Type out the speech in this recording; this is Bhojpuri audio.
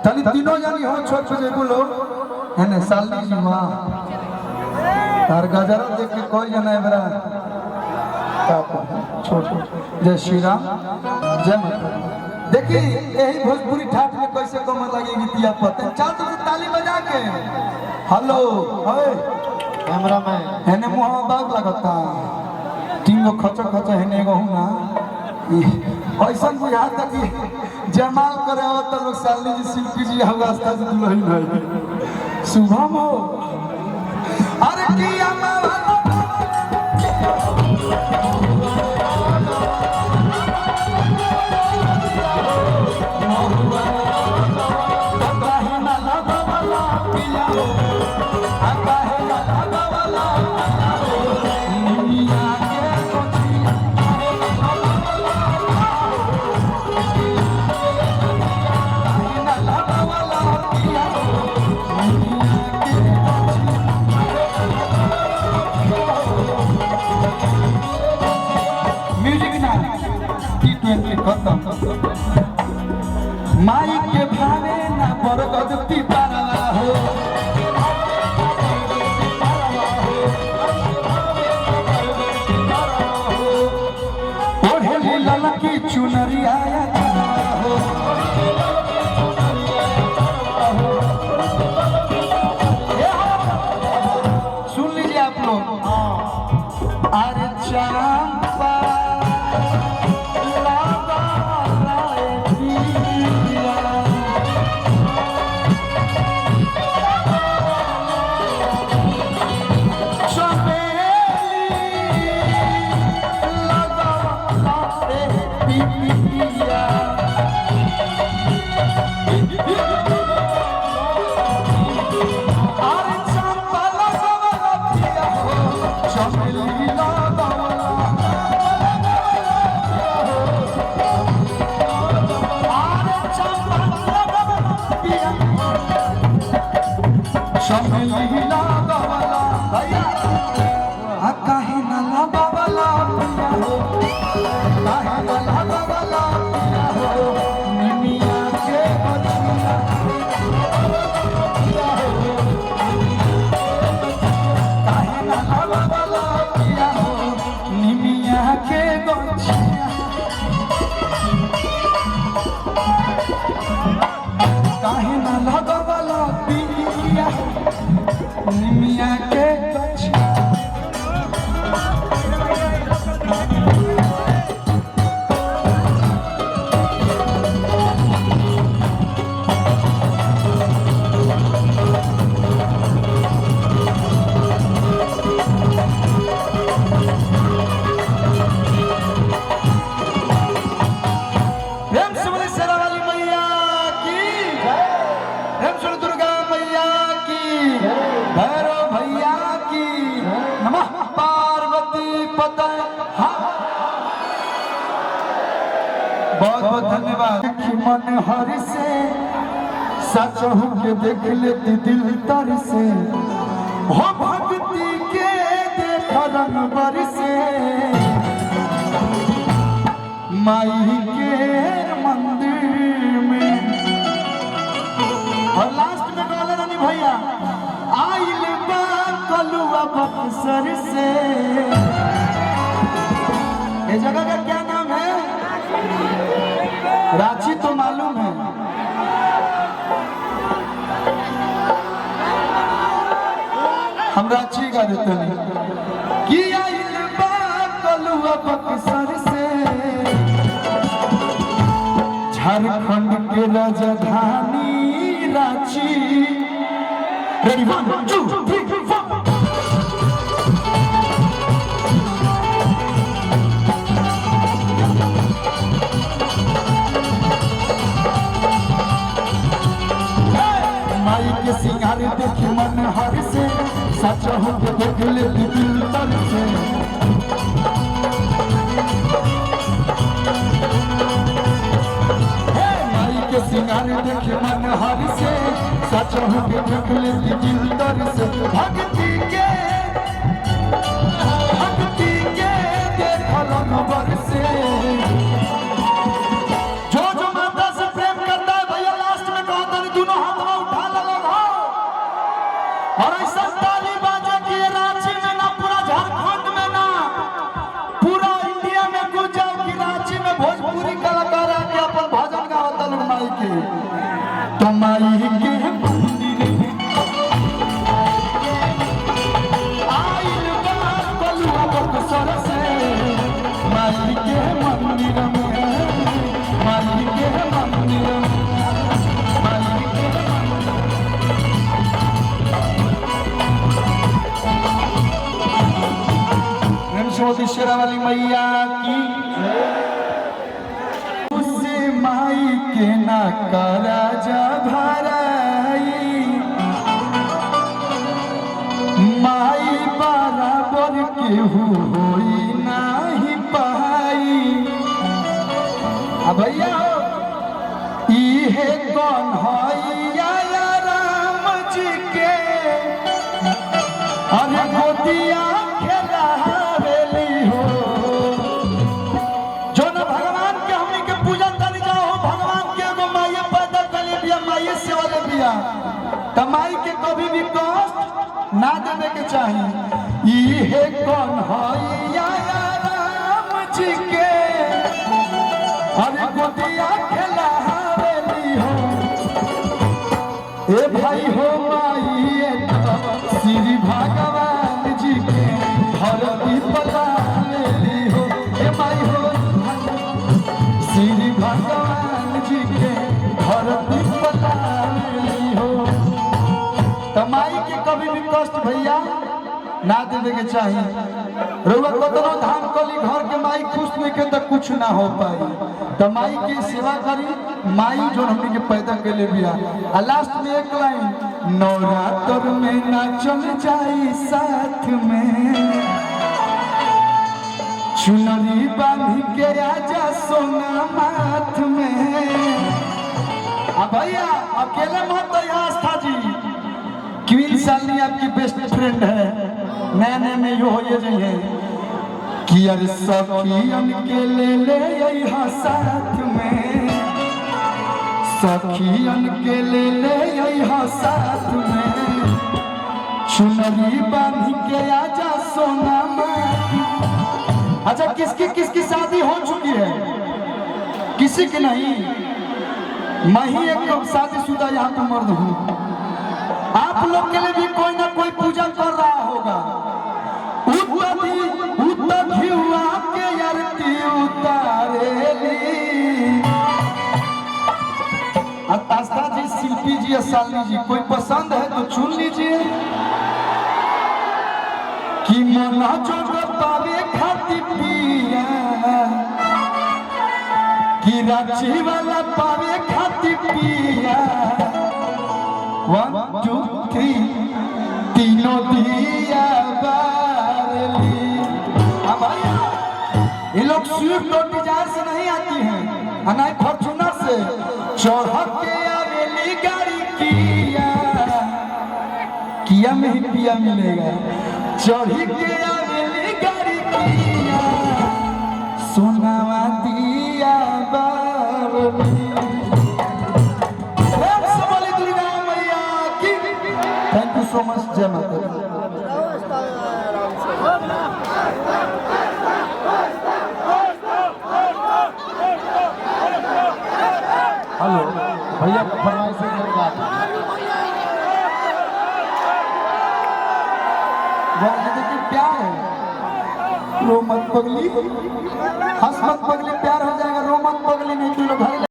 तनी तीनों जानी हो छोट छोटे बोलो है ना साली जी मां तार गजरा देख के कोई जना है बरा छोट जय श्री राम जय माता। देखिए यही भोजपुरी ठाठ में कैसे कमर लगी गीतिया पते चाल तो ताली बजा के हेलो ओए कैमरा मैन हेने मुंह बाग लगता तीन गो खचर खचर हेने एगो हूं ना ऐसा बुझा तक जमाल करे हो तो लोग साली जी शिल्पी जी हम रास्ता से दुल्हन है शुभम हो अरे किया माई के भावे ना बरगद पिपरवा हो ओढ़े ललकी चुनरिया हो सुन लीजिए आप लोग अरे चंपा बहुत बहुत धन्यवाद मन हरि से सच हो के देख लेती दिल तर से हो भक्ति के देख रंग बर से माई के मंदिर में और लास्ट में बोले रानी भैया आइल बा कलुआ बक्सर से ये जगह का क्या नाम है रांची तो मालूम है हम रांची का देते हैं कि आइल बा कलुआ बक्सर से झारखंड के राजधानी रांची रेडी 1 2 3 4 सिंगार देख मन हर से सच हो के देख ले दिल तर से माई के सिंगार देख मन हर से सच हो के देख ले दिल तर से भक्ति के बोली शेरा वाली मैया की। उससे माई के ना करा जा भराई, माई बराबर केहू होई नाही पाई। भैया इहे कौन हैया राम जी के, अरे गोदिया खेलावेली हो। जो न भगवान के हमनी के पूजा कर जाओ, भगवान के एगो माई पैदा कर दिया, माई सेवा ले दिया, त माई के कभी भी कष्ट ना देने के चाहिए। इहे कौन हैया राम जी के, अरे गोदिया खेलावेली हो। ए भाई हो माई श्री भगवान जी के धरती पलावेली हो। ए माई हो श्री भगवान जी के धरती पलावेली हो। त माई के कभी भी कष्ट भैया ना देवे के चाहिए। रउआ कतनो धाम कली घर के माई खुश नहीं के तो कुछ ना हो पाई। तो माई की सेवा करी, माई जो हमने के पैदा के लिए बिया। लास्ट में एक लाइन, नवरात्र में ना चल जाई साथ में, चुनरी बांध के आजा सोना माथ में। भैया अकेले मत आस्था जी, क्वीन सालनी आपकी बेस्ट फ्रेंड है, नए नए में यो हो जाइए कि अरे सखियन के ले यहाँ साथ में, सखियन के ले यहाँ साथ में, चुनरी बांध के आजा सोना माथ। अच्छा किसकी शादी हो चुकी है? किसी की नहीं। मैं ही एक शादीशुदा यहाँ पे मर्द हूँ। आप लोग के लिए भी कोई ना कोई पूजा कर रहा होगा। के आरती उतारेली। आस्था जी, शिल्पी जी, सालनी जी, कोई पसंद है तो चुन लीजिए। कि मना जोग पावे खाती पिया, कि रांची वाला पावे खाती पिया। 1 2 3 तीनों दिया बारली। ये लोग स्विफ्ट और डिजायर से नहीं आती हैं, अनाई फॉर्च्यूनर से। चढ़ के आवेली गाड़ी किया में ही पिया मिलेगा। चढ़ी के आवेली गाड़ी किया, सोनावा दिया बारली। Thank you so much, जय माता दी। हेलो भैया, फरमाइश से प्यार है, रो मत पगली, हंस मत पगली, प्यार हो जाएगा। रो मत पगली, नहीं तो घर